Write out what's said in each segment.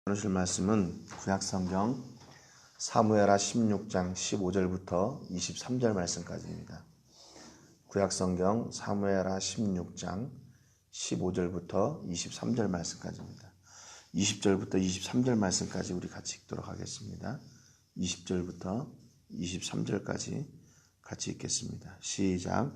나누실 말씀은 구약성경 사무엘하 16장 15절부터 23절 말씀까지입니다. 구약성경 사무엘하 16장 15절부터 23절 말씀까지입니다. 20절부터 23절 말씀까지 우리 같이 읽도록 하겠습니다. 20절부터 23절까지 같이 읽겠습니다. 시작.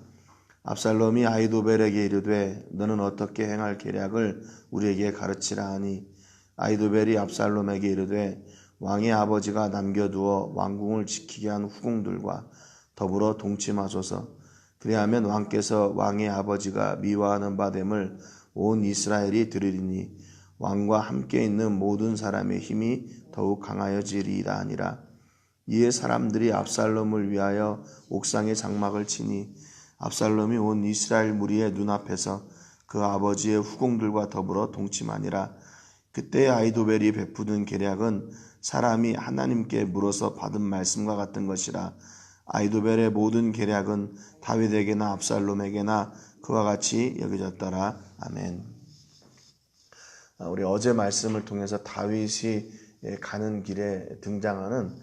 압살롬이 아히도벨에게 이르되 너는 어떻게 행할 계략을 우리에게 가르치라 하니 아히도벨이 압살롬에게 이르되 왕의 아버지가 남겨두어 왕궁을 지키게 한 후궁들과 더불어 동침하소서. 그리하면 왕께서 왕의 아버지가 미워하는 바 됨을 온 이스라엘이 들으리니 왕과 함께 있는 모든 사람의 힘이 더욱 강하여지리이다 하니라. 이에 사람들이 압살롬을 위하여 옥상에 장막을 치니 압살롬이 온 이스라엘 무리의 눈앞에서 그 아버지의 후궁들과 더불어 동침하니라. 그때 아히도벨이 베푸는 계략은 사람이 하나님께 물어서 받은 말씀과 같은 것이라. 아히도벨의 모든 계략은 다윗에게나 압살롬에게나 그와 같이 여겨졌더라. 아멘. 우리 어제 말씀을 통해서 다윗이 가는 길에 등장하는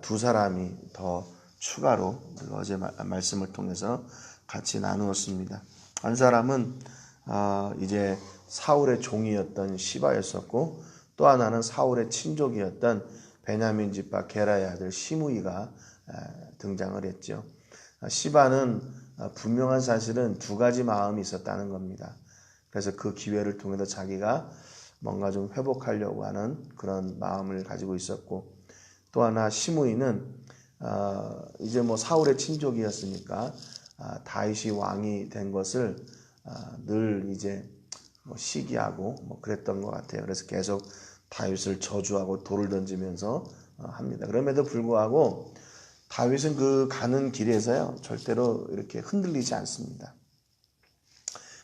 두 사람이 더 추가로 어제 말씀을 통해서 같이 나누었습니다. 한 사람은 이제 사울의 종이었던 시바였었고, 또 하나는 사울의 친족이었던 베냐민 지파 게라의 아들 시므이가 등장을 했죠. 시바는 분명한 사실은 두 가지 마음이 있었다는 겁니다. 그래서 그 기회를 통해서 자기가 뭔가 좀 회복하려고 하는 그런 마음을 가지고 있었고, 또 하나 시므이는 이제 사울의 친족이었으니까 다윗이 왕이 된 것을 늘 이제 시기하고 그랬던 것 같아요. 그래서 계속 다윗을 저주하고 돌을 던지면서 합니다. 그럼에도 불구하고 다윗은 그 가는 길에서요 절대로 이렇게 흔들리지 않습니다.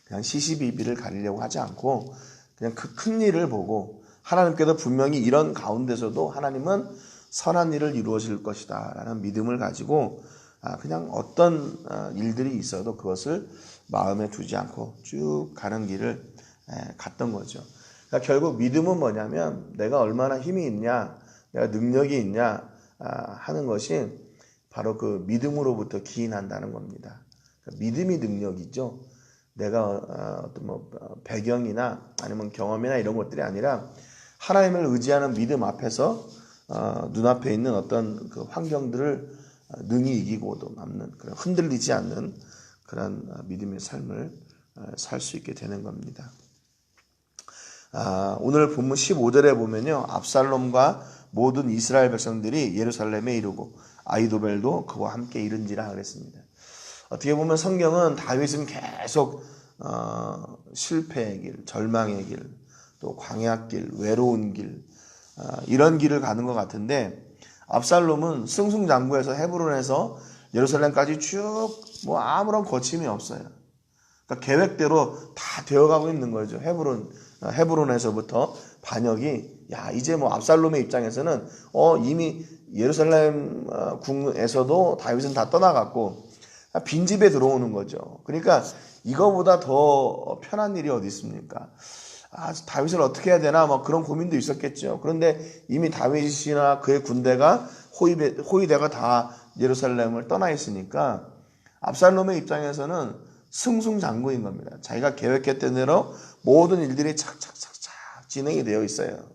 그냥 시시비비를 가리려고 하지 않고 그냥 그 큰 일을 보고, 하나님께서 분명히 이런 가운데서도 하나님은 선한 일을 이루어질 것이다 라는 믿음을 가지고 그냥 어떤 일들이 있어도 그것을 마음에 두지 않고 쭉 가는 길을 갔던 거죠. 그러니까 결국 믿음은 뭐냐면 내가 얼마나 힘이 있냐, 내가 능력이 있냐 하는 것이 바로 그 믿음으로부터 기인한다는 겁니다. 그러니까 믿음이 능력이죠. 내가 어떤 배경이나 아니면 경험이나 이런 것들이 아니라 하나님을 의지하는 믿음 앞에서 눈앞에 있는 어떤 그 환경들을 능히 이기고도 남는, 그런 흔들리지 않는 그런 믿음의 삶을 살 수 있게 되는 겁니다. 오늘 본문 15절에 보면요, 압살롬과 모든 이스라엘 백성들이 예루살렘에 이르고 아히도벨도 그와 함께 이른지라 그랬습니다. 어떻게 보면 성경은 다윗은 계속 실패의 길, 절망의 길, 또 광야길, 외로운 길, 이런 길을 가는 것 같은데, 압살롬은 승승장구해서 헤브론에서 예루살렘까지 쭉 아무런 거침이 없어요. 그러니까 계획대로 다 되어가고 있는 거죠. 헤브론에서부터 반역이, 이제 압살롬의 입장에서는 이미 예루살렘 궁에서도 다윗은 다 떠나갔고 빈집에 들어오는 거죠. 그러니까 이거보다 더 편한 일이 어디 있습니까? 다윗을 어떻게 해야 되나 그런 고민도 있었겠죠. 그런데 이미 다윗이나 그의 군대가 호위대가 다 예루살렘을 떠나 있으니까 압살롬의 입장에서는 승승장구인 겁니다. 자기가 계획했던 대로 모든 일들이 착착착착 진행이 되어 있어요.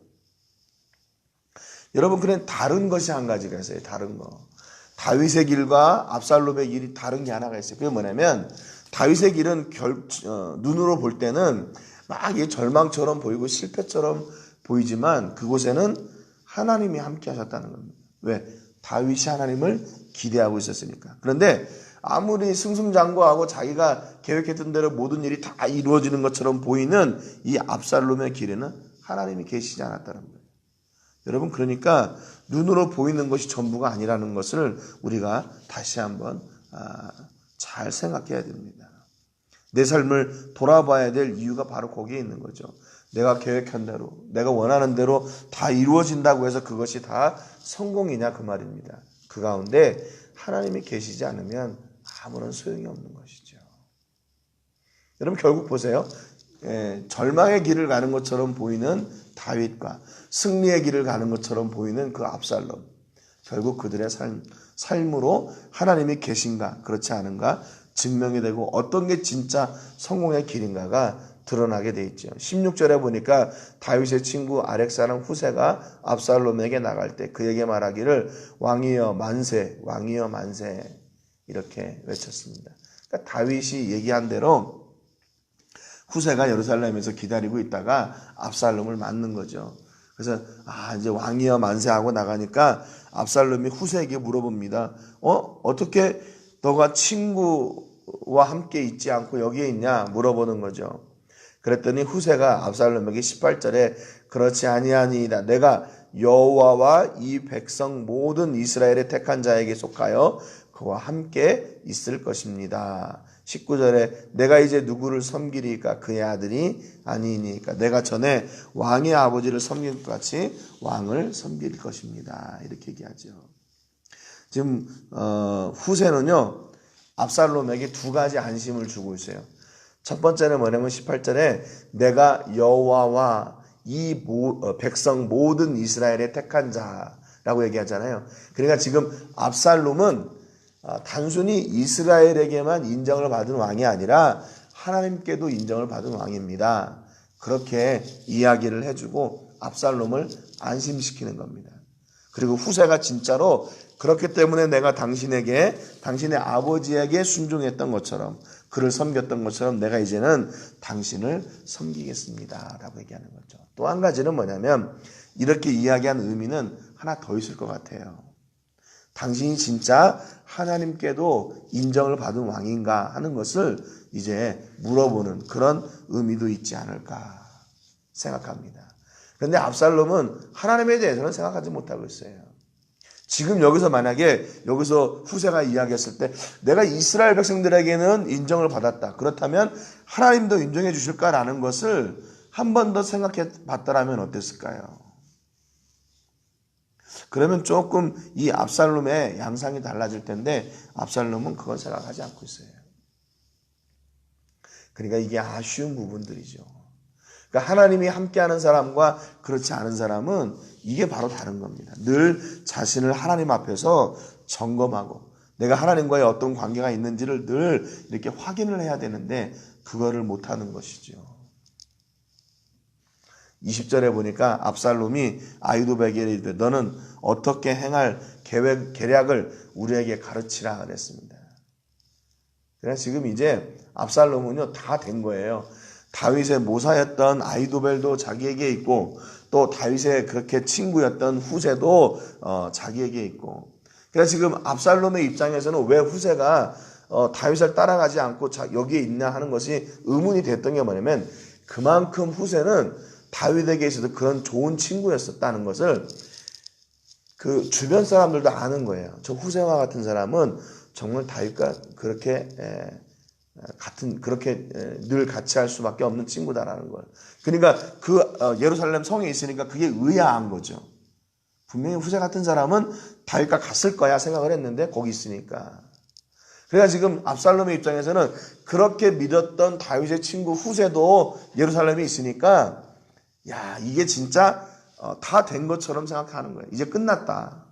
여러분, 그런 다른 것이 한 가지가 있어요. 다른 거. 다윗의 길과 압살롬의 길이 다른 게 하나가 있어요. 그게 뭐냐면, 다윗의 길은 눈으로 볼 때는 막 절망처럼 보이고 실패처럼 보이지만 그곳에는 하나님이 함께 하셨다는 겁니다. 왜? 다윗이 하나님을 기대하고 있었으니까. 그런데 아무리 승승장구하고 자기가 계획했던 대로 모든 일이 다 이루어지는 것처럼 보이는 이 압살롬의 길에는 하나님이 계시지 않았다는 거예요. 여러분, 그러니까 눈으로 보이는 것이 전부가 아니라는 것을 우리가 다시 한번 잘 생각해야 됩니다. 내 삶을 돌아봐야 될 이유가 바로 거기에 있는 거죠. 내가 계획한 대로, 내가 원하는 대로 다 이루어진다고 해서 그것이 다 성공이냐 그 말입니다. 그 가운데 하나님이 계시지 않으면 아무런 소용이 없는 것이죠. 여러분, 결국 보세요. 절망의 길을 가는 것처럼 보이는 다윗과 승리의 길을 가는 것처럼 보이는 그 압살롬. 결국 그들의 삶으로 하나님이 계신가 그렇지 않은가 증명이 되고 어떤 게 진짜 성공의 길인가가 드러나게 돼 있죠. 16절에 보니까 다윗의 친구 아렉사람 후세가 압살롬에게 나갈 때 그에게 말하기를 왕이여 만세, 왕이여 만세 이렇게 외쳤습니다. 그러니까 다윗이 얘기한 대로 후세가 예루살렘에서 기다리고 있다가 압살롬을 맞는 거죠. 그래서 이제 왕이여 만세하고 나가니까 압살롬이 후세에게 물어봅니다. 어떻게 너가 친구와 함께 있지 않고 여기에 있냐 물어보는 거죠. 그랬더니 후세가 압살롬에게 18절에 그렇지 아니하니이다. 내가 여호와와 이 백성 모든 이스라엘의 택한 자에게 속하여 그와 함께 있을 것입니다. 19절에 내가 이제 누구를 섬기리까 그의 아들이 아니니까 내가 전에 왕의 아버지를 섬긴 것 같이 왕을 섬길 것입니다. 이렇게 얘기하죠. 지금 후세는요 압살롬에게 두 가지 안심을 주고 있어요. 첫 번째는 뭐냐면 18절에 내가 여호와와 이 백성 모든 이스라엘의 택한 자라고 얘기하잖아요. 그러니까 지금 압살롬은 단순히 이스라엘에게만 인정을 받은 왕이 아니라 하나님께도 인정을 받은 왕입니다. 그렇게 이야기를 해주고 압살롬을 안심시키는 겁니다. 그리고 후세가 진짜로 그렇기 때문에 내가 당신에게 당신의 아버지에게 순종했던 것처럼 그를 섬겼던 것처럼 내가 이제는 당신을 섬기겠습니다 라고 얘기하는 거죠. 또 한 가지는 뭐냐면 이렇게 이야기한 의미는 하나 더 있을 것 같아요. 당신이 진짜 하나님께도 인정을 받은 왕인가 하는 것을 이제 물어보는 그런 의미도 있지 않을까 생각합니다. 그런데 압살롬은 하나님에 대해서는 생각하지 못하고 있어요. 지금 여기서 만약에 여기서 후세가 이야기했을 때 내가 이스라엘 백성들에게는 인정을 받았다. 그렇다면 하나님도 인정해 주실까라는 것을 한 번 더 생각해 봤더라면 어땠을까요? 그러면 조금 이 압살롬의 양상이 달라질 텐데 압살롬은 그건 생각하지 않고 있어요. 그러니까 이게 아쉬운 부분들이죠. 그러니까 하나님이 함께하는 사람과 그렇지 않은 사람은 이게 바로 다른 겁니다. 늘 자신을 하나님 앞에서 점검하고 내가 하나님과의 어떤 관계가 있는지를 늘 이렇게 확인을 해야 되는데 그거를 못하는 것이죠. 20절에 보니까 압살롬이 아히도베에게 이르되 너는 어떻게 행할 계략을 우리에게 가르치라 그랬습니다. 그래서 지금 이제 압살롬은요 다 된 거예요. 다윗의 모사였던 아히도벨도 자기에게 있고 또 다윗의 그렇게 친구였던 후세도 자기에게 있고. 그래서 지금 압살롬의 입장에서는 왜 후세가 다윗을 따라가지 않고 여기에 있나 하는 것이 의문이 됐던 게 뭐냐면 그만큼 후세는 다윗에게 있어서 그런 좋은 친구였었다는 것을 그 주변 사람들도 아는 거예요. 저 후세와 같은 사람은 정말 다윗과 그렇게 그렇게 늘 같이 할 수밖에 없는 친구다라는 걸. 그러니까 그 예루살렘 성에 있으니까 그게 의아한 거죠. 분명히 후세 같은 사람은 다윗과 갔을 거야 생각을 했는데 거기 있으니까. 그러니까 지금 압살롬의 입장에서는 그렇게 믿었던 다윗의 친구 후세도 예루살렘에 있으니까 야 이게 진짜 다 된 것처럼 생각하는 거예요. 이제 끝났다.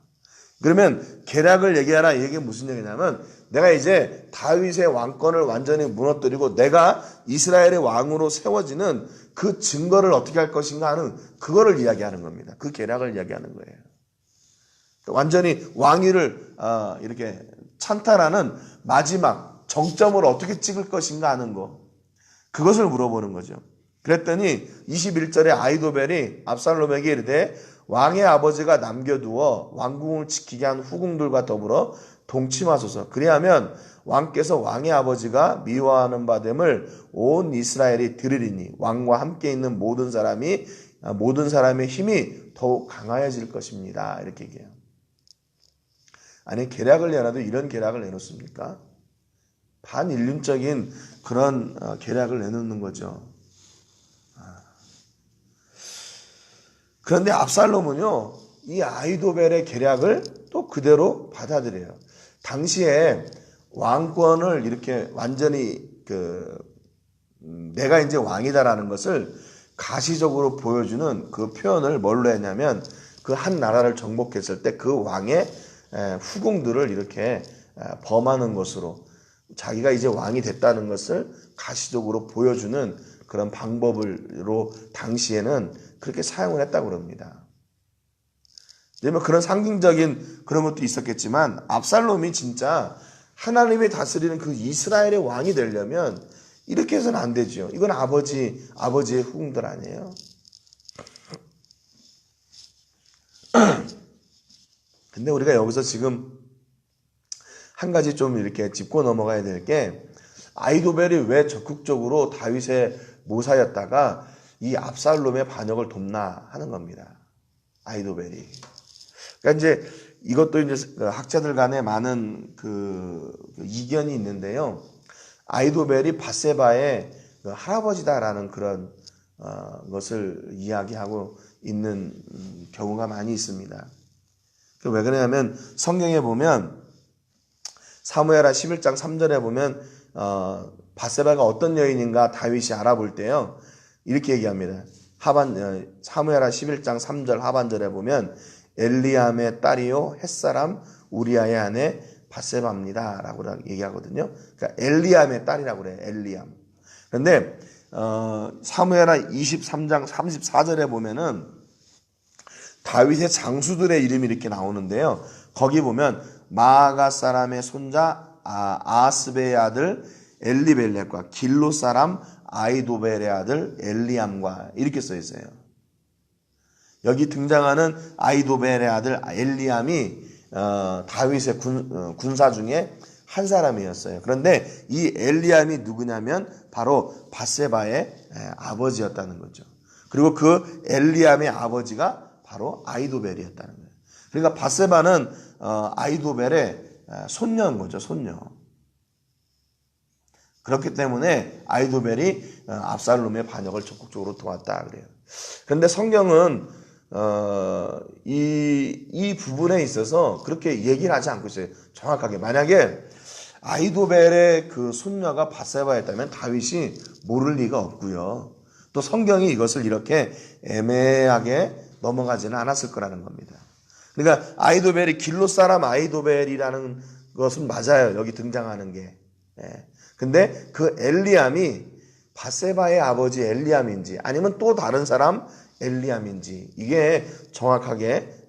그러면 계략을 얘기하라. 이게 무슨 얘기냐면 내가 이제 다윗의 왕권을 완전히 무너뜨리고 내가 이스라엘의 왕으로 세워지는 그 증거를 어떻게 할 것인가 하는 그거를 이야기하는 겁니다. 그 계략을 이야기하는 거예요. 완전히 왕위를 이렇게 찬탈하는 마지막 정점을 어떻게 찍을 것인가 하는 거 그것을 물어보는 거죠. 그랬더니 21절에 아히도벨이 압살롬에게 이르되 왕의 아버지가 남겨두어 왕궁을 지키게 한 후궁들과 더불어 동침하소서. 그리하면 왕께서 왕의 아버지가 미워하는 바 됨을 온 이스라엘이 들으리니 왕과 함께 있는 모든 사람의 힘이 더욱 강하여질 것입니다. 이렇게 얘기해요. 아니 계략을 내놔도 이런 계략을 내놓습니까? 반인륜적인 그런 계략을 내놓는 거죠. 그런데 압살롬은요, 이 아히도벨의 계략을 또 그대로 받아들여요. 당시에 왕권을 이렇게 완전히 내가 이제 왕이다라는 것을 가시적으로 보여주는 그 표현을 뭘로 했냐면 그 한 나라를 정복했을 때 그 왕의 후궁들을 이렇게 범하는 것으로 자기가 이제 왕이 됐다는 것을 가시적으로 보여주는 그런 방법으로 당시에는 그렇게 사용을 했다고 그럽니다. 뭐 그런 상징적인 그런 것도 있었겠지만 압살롬이 진짜 하나님이 다스리는 그 이스라엘의 왕이 되려면 이렇게 해서는 안 되죠. 이건 아버지의 후궁들 아니에요. 근데 우리가 여기서 지금 한 가지 좀 이렇게 짚고 넘어가야 될 게 아히도벨이 왜 적극적으로 다윗의 모사였다가 이 압살롬의 반역을 돕나 하는 겁니다. 아히도벨이. 그러니까 이제 이것도 이제 학자들 간에 많은 그 이견이 있는데요. 아히도벨이 밧세바의 할아버지다라는 그런 것을 이야기하고 있는 경우가 많이 있습니다. 왜 그러냐면 성경에 보면 사무엘하 11장 3절에 보면 밧세바가 어떤 여인인가 다윗이 알아볼 때요. 이렇게 얘기합니다. 사무엘하 11장 3절 하반절에 보면 엘리암의 딸이요 햇사람 우리아의 아내 밧세바입니다 라고 얘기하거든요. 그러니까 엘리암의 딸이라고 그래요. 엘리암. 그런데 사무엘하 23장 34절에 보면은 다윗의 장수들의 이름이 이렇게 나오는데요. 거기 보면 마아가 사람의 손자 아스베의 아들 엘리벨렉과 길로 사람 아히도벨의 아들 엘리암과 이렇게 써 있어요. 여기 등장하는 아히도벨의 아들 엘리암이 다윗의 군사 중에 한 사람이었어요. 그런데 이 엘리암이 누구냐면 바로 밧세바의 아버지였다는 거죠. 그리고 그 엘리암의 아버지가 바로 아히도벨이었다는 거예요. 그러니까 밧세바는 아히도벨의 손녀인 거죠. 손녀. 그렇기 때문에 아히도벨이 압살롬의 반역을 적극적으로 도왔다 그래요. 그런데 성경은 이 부분에 있어서 그렇게 얘기를 하지 않고 있어요. 정확하게. 만약에 아히도벨의 그 손녀가 밧세바였다면 다윗이 모를 리가 없고요. 또 성경이 이것을 이렇게 애매하게 넘어가지는 않았을 거라는 겁니다. 그러니까 아히도벨이 길로 사람 아히도벨이라는 것은 맞아요. 여기 등장하는 게. 근데 그 엘리암이 밧세바의 아버지 엘리암인지 아니면 또 다른 사람 엘리암인지 이게 정확하게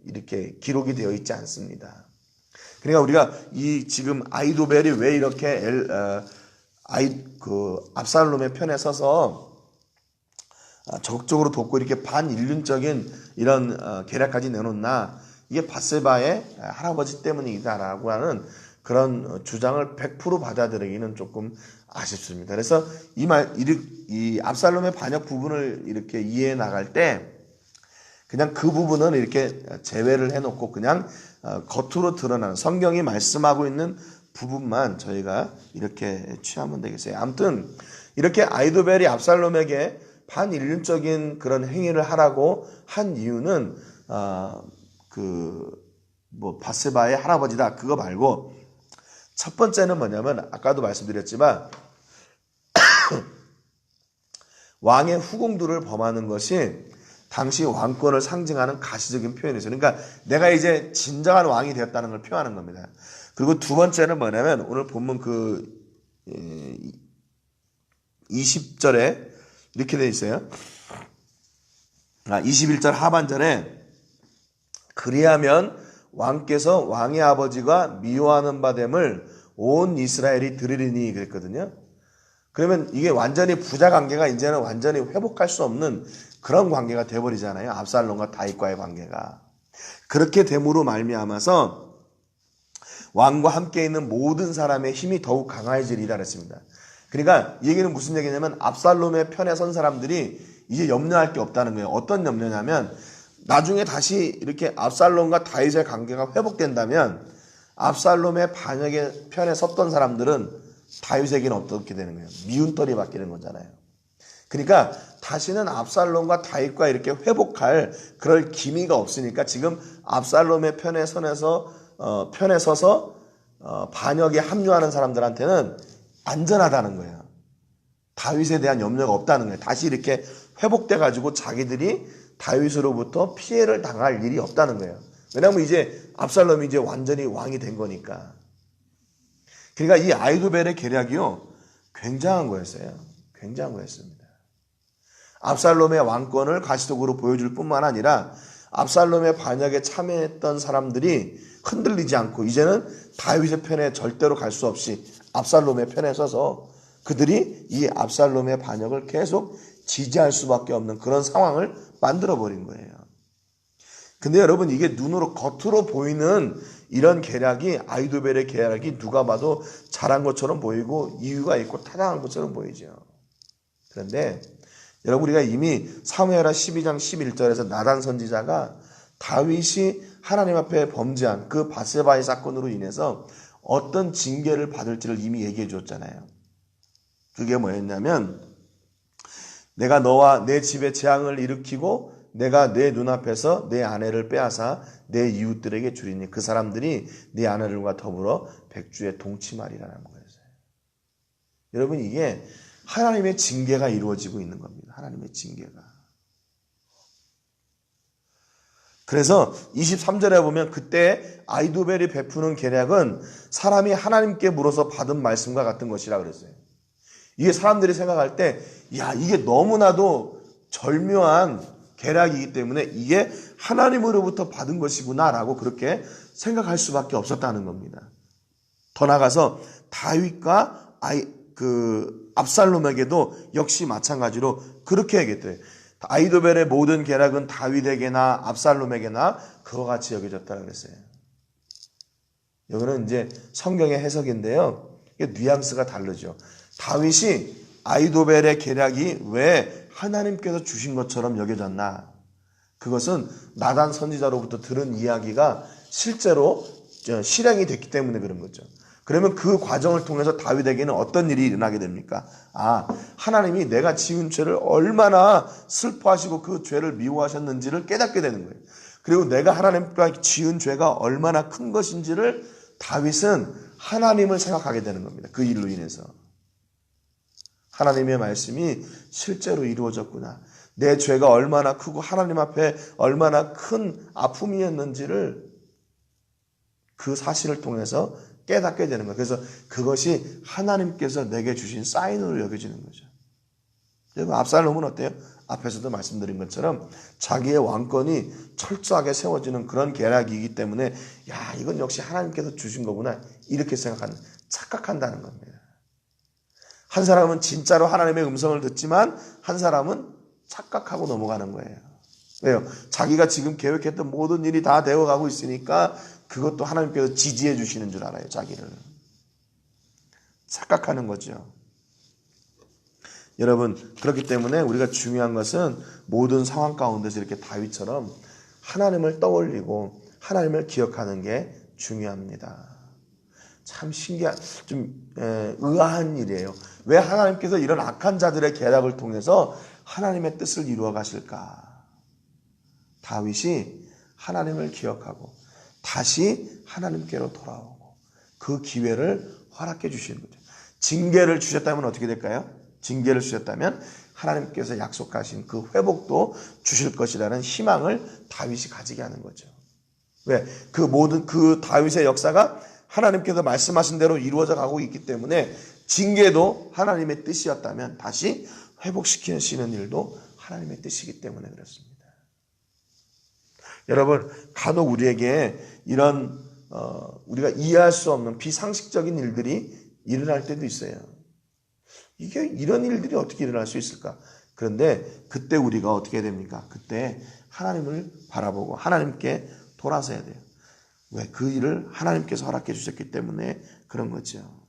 이렇게 기록이 되어 있지 않습니다. 그러니까 우리가 이 지금 아히도벨이 왜 이렇게 압살롬의 편에 서서 적극적으로 돕고 이렇게 반인륜적인 이런 계략까지 내놓나 이게 밧세바의 할아버지 때문이다라고 하는 그런 주장을 100% 받아들이기는 조금 아쉽습니다. 그래서 이 압살롬의 반역 부분을 이렇게 이해해 나갈 때 그냥 그 부분은 이렇게 제외를 해놓고 그냥 겉으로 드러나는 성경이 말씀하고 있는 부분만 저희가 이렇게 취하면 되겠어요. 아무튼 이렇게 아히도벨이 압살롬에게 반인륜적인 그런 행위를 하라고 한 이유는 밧세바의 할아버지다 그거 말고 첫 번째는 뭐냐면 아까도 말씀드렸지만 왕의 후궁들을 범하는 것이 당시 왕권을 상징하는 가시적인 표현이었어요. 그러니까 내가 이제 진정한 왕이 되었다는 걸 표현하는 겁니다. 그리고 두 번째는 뭐냐면 오늘 본문 20절에 이렇게 되어 있어요. 21절 하반절에 그리하면 왕께서 왕의 아버지가 미워하는 바됨을 온 이스라엘이 들으리니 그랬거든요. 그러면 이게 완전히 부자 관계가 이제는 완전히 회복할 수 없는 그런 관계가 돼버리잖아요. 압살롬과 다윗과의 관계가. 그렇게 됨으로 말미암아서 왕과 함께 있는 모든 사람의 힘이 더욱 강해지리라 그랬습니다. 그러니까 이 얘기는 무슨 얘기냐면 압살롬의 편에 선 사람들이 이제 염려할 게 없다는 거예요. 어떤 염려냐면 나중에 다시 이렇게 압살롬과 다윗의 관계가 회복된다면 압살롬의 반역의 편에 섰던 사람들은 다윗에게는 어떻게 되는 거예요? 미운털이 바뀌는 거잖아요. 그러니까 다시는 압살롬과 다윗과 이렇게 회복할 그럴 기미가 없으니까 지금 압살롬의 편에 서서 반역에 합류하는 사람들한테는 안전하다는 거예요. 다윗에 대한 염려가 없다는 거예요. 다시 이렇게 회복돼 가지고 자기들이 다윗으로부터 피해를 당할 일이 없다는 거예요. 왜냐하면 이제 압살롬이 이제 완전히 왕이 된 거니까. 그러니까 이 아히도벨의 계략이요, 굉장한 거였어요. 굉장한 거였습니다. 압살롬의 왕권을 가시적으로 보여줄 뿐만 아니라 압살롬의 반역에 참여했던 사람들이 흔들리지 않고 이제는 다윗의 편에 절대로 갈 수 없이 압살롬의 편에 서서 그들이 이 압살롬의 반역을 계속 지지할 수밖에 없는 그런 상황을 만들어버린 거예요. 근데 여러분, 이게 눈으로 겉으로 보이는 이런 계략이, 아히도벨의 계략이 누가 봐도 잘한 것처럼 보이고 이유가 있고 타당한 것처럼 보이죠. 그런데 여러분, 우리가 이미 사무엘하 12장 11절에서 나단 선지자가 다윗이 하나님 앞에 범죄한 그 밧세바의 사건으로 인해서 어떤 징계를 받을지를 이미 얘기해 줬잖아요. 그게 뭐였냐면, 내가 너와 내 집에 재앙을 일으키고 내가 내 눈앞에서 내 아내를 빼앗아 내 이웃들에게 주리니 그 사람들이 네 아내들과 더불어 백주에 동침하리라는 거였어요. 여러분, 이게 하나님의 징계가 이루어지고 있는 겁니다. 하나님의 징계가. 그래서 23절에 보면 그때 아히도벨이 베푸는 계략은 사람이 하나님께 물어서 받은 말씀과 같은 것이라 그랬어요. 이게 사람들이 생각할 때, 야, 이게 너무나도 절묘한 계략이기 때문에 이게 하나님으로부터 받은 것이구나라고 그렇게 생각할 수밖에 없었다는 겁니다. 더 나아가서 다윗과 압살롬에게도 역시 마찬가지로 그렇게 얘기했대요. 아히도벨의 모든 계략은 다윗에게나 압살롬에게나 그와 같이 여겨졌다고 그랬어요. 이거는 이제 성경의 해석인데요, 이게 뉘앙스가 다르죠. 다윗이 아히도벨의 계략이 왜 하나님께서 주신 것처럼 여겨졌나? 그것은 나단 선지자로부터 들은 이야기가 실제로 실행이 됐기 때문에 그런 거죠. 그러면 그 과정을 통해서 다윗에게는 어떤 일이 일어나게 됩니까? 하나님이 내가 지은 죄를 얼마나 슬퍼하시고 그 죄를 미워하셨는지를 깨닫게 되는 거예요. 그리고 내가 하나님과 지은 죄가 얼마나 큰 것인지를 다윗은 하나님을 생각하게 되는 겁니다. 그 일로 인해서. 하나님의 말씀이 실제로 이루어졌구나. 내 죄가 얼마나 크고 하나님 앞에 얼마나 큰 아픔이었는지를 그 사실을 통해서 깨닫게 되는 거예요. 그래서 그것이 하나님께서 내게 주신 사인으로 여겨지는 거죠. 여러분, 압살롬은 어때요? 앞에서도 말씀드린 것처럼 자기의 왕권이 철저하게 세워지는 그런 계략이기 때문에, 야, 이건 역시 하나님께서 주신 거구나, 이렇게 착각한다는 겁니다. 한 사람은 진짜로 하나님의 음성을 듣지만 한 사람은 착각하고 넘어가는 거예요. 왜요? 자기가 지금 계획했던 모든 일이 다 되어가고 있으니까 그것도 하나님께서 지지해 주시는 줄 알아요. 자기를. 착각하는 거죠. 여러분, 그렇기 때문에 우리가 중요한 것은 모든 상황 가운데서 이렇게 다윗처럼 하나님을 떠올리고 하나님을 기억하는 게 중요합니다. 참 신기한, 좀 의아한 일이에요. 왜 하나님께서 이런 악한 자들의 계략을 통해서 하나님의 뜻을 이루어 가실까? 다윗이 하나님을 기억하고 다시 하나님께로 돌아오고 그 기회를 허락해 주시는 거죠. 징계를 주셨다면 어떻게 될까요? 징계를 주셨다면 하나님께서 약속하신 그 회복도 주실 것이라는 희망을 다윗이 가지게 하는 거죠. 왜? 그 모든 그 다윗의 역사가 하나님께서 말씀하신 대로 이루어져 가고 있기 때문에 징계도 하나님의 뜻이었다면 다시 회복시키시는 일도 하나님의 뜻이기 때문에 그렇습니다. 여러분, 간혹 우리에게 이런 우리가 이해할 수 없는 비상식적인 일들이 일어날 때도 있어요. 이게 이런 일들이 어떻게 일어날 수 있을까? 그런데 그때 우리가 어떻게 해야 됩니까? 그때 하나님을 바라보고 하나님께 돌아서야 돼요. 왜? 그 일을 하나님께서 허락해 주셨기 때문에 그런 거죠.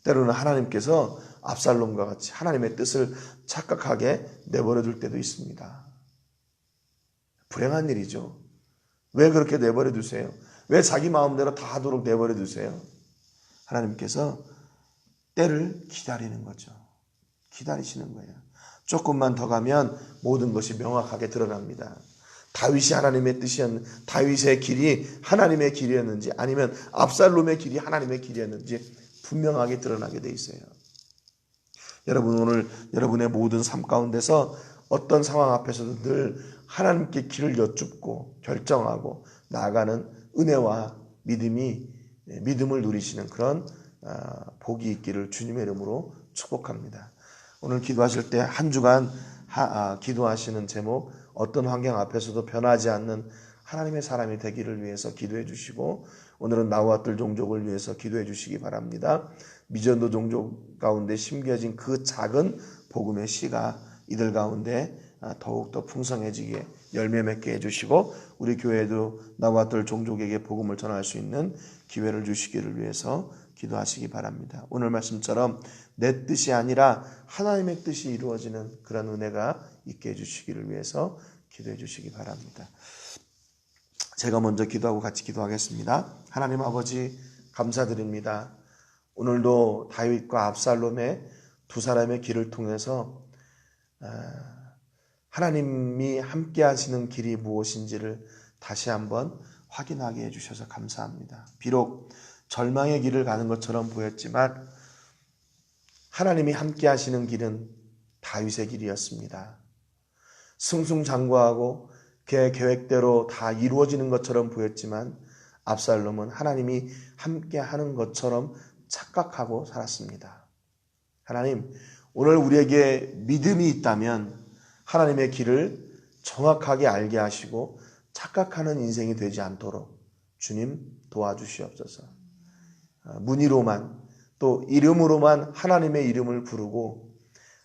때로는 하나님께서 압살롬과 같이 하나님의 뜻을 착각하게 내버려 둘 때도 있습니다. 불행한 일이죠. 왜 그렇게 내버려 두세요? 왜 자기 마음대로 다 하도록 내버려 두세요? 하나님께서 때를 기다리는 거죠. 기다리시는 거예요. 조금만 더 가면 모든 것이 명확하게 드러납니다. 다윗이 하나님의 뜻이었는지, 다윗의 길이 하나님의 길이었는지, 아니면 압살롬의 길이 하나님의 길이었는지 분명하게 드러나게 돼 있어요. 여러분 오늘 여러분의 모든 삶 가운데서 어떤 상황 앞에서도 늘 하나님께 길을 여쭙고 결정하고 나아가는 은혜와 믿음을 누리시는 그런 복이 있기를 주님의 이름으로 축복합니다. 오늘 기도하실 때 한 주간 기도하시는 제목, 어떤 환경 앞에서도 변하지 않는 하나님의 사람이 되기를 위해서 기도해 주시고, 오늘은 나와 뜰 종족을 위해서 기도해 주시기 바랍니다. 미전도 종족 가운데 심겨진 그 작은 복음의 씨가 이들 가운데 더욱더 풍성해지게 열매 맺게 해주시고, 우리 교회도 나와 뜰 종족에게 복음을 전할 수 있는 기회를 주시기를 위해서 기도하시기 바랍니다. 오늘 말씀처럼 내 뜻이 아니라 하나님의 뜻이 이루어지는 그런 은혜가 있게 해주시기를 위해서 기도해 주시기 바랍니다. 제가 먼저 기도하고 같이 기도하겠습니다. 하나님 아버지, 감사드립니다. 오늘도 다윗과 압살롬의 두 사람의 길을 통해서 하나님이 함께 하시는 길이 무엇인지를 다시 한번 확인하게 해주셔서 감사합니다. 비록 절망의 길을 가는 것처럼 보였지만 하나님이 함께 하시는 길은 다윗의 길이었습니다. 승승장구하고 그의 계획대로 다 이루어지는 것처럼 보였지만 압살롬은 하나님이 함께 하는 것처럼 착각하고 살았습니다. 하나님, 오늘 우리에게 믿음이 있다면 하나님의 길을 정확하게 알게 하시고 착각하는 인생이 되지 않도록 주님 도와주시옵소서. 문의로만 또 이름으로만 하나님의 이름을 부르고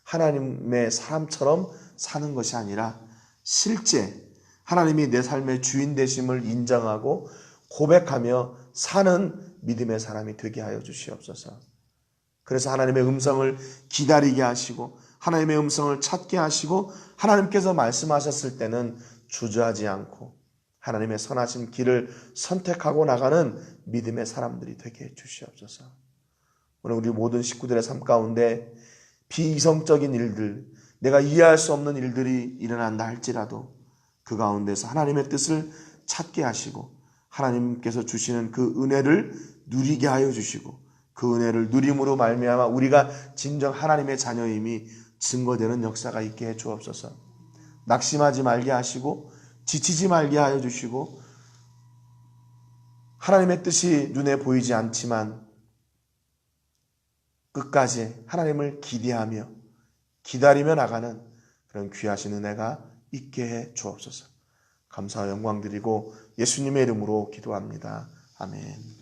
하나님의 사람처럼 사는 것이 아니라 실제 하나님이 내 삶의 주인 되심을 인정하고 고백하며 사는 믿음의 사람이 되게 하여 주시옵소서. 그래서 하나님의 음성을 기다리게 하시고 하나님의 음성을 찾게 하시고 하나님께서 말씀하셨을 때는 주저하지 않고 하나님의 선하신 길을 선택하고 나가는 믿음의 사람들이 되게 해 주시옵소서. 오늘 우리 모든 식구들의 삶 가운데 비이성적인 일들, 내가 이해할 수 없는 일들이 일어난다 할지라도 그 가운데서 하나님의 뜻을 찾게 하시고 하나님께서 주시는 그 은혜를 누리게 하여 주시고 그 은혜를 누림으로 말미암아 우리가 진정 하나님의 자녀임이 증거되는 역사가 있게 해 주옵소서. 낙심하지 말게 하시고 지치지 말게 하여 주시고 하나님의 뜻이 눈에 보이지 않지만 끝까지 하나님을 기대하며 기다리며 나가는 그런 귀하신 은혜가 있게 해 주옵소서. 감사와 영광 드리고 예수님의 이름으로 기도합니다. 아멘.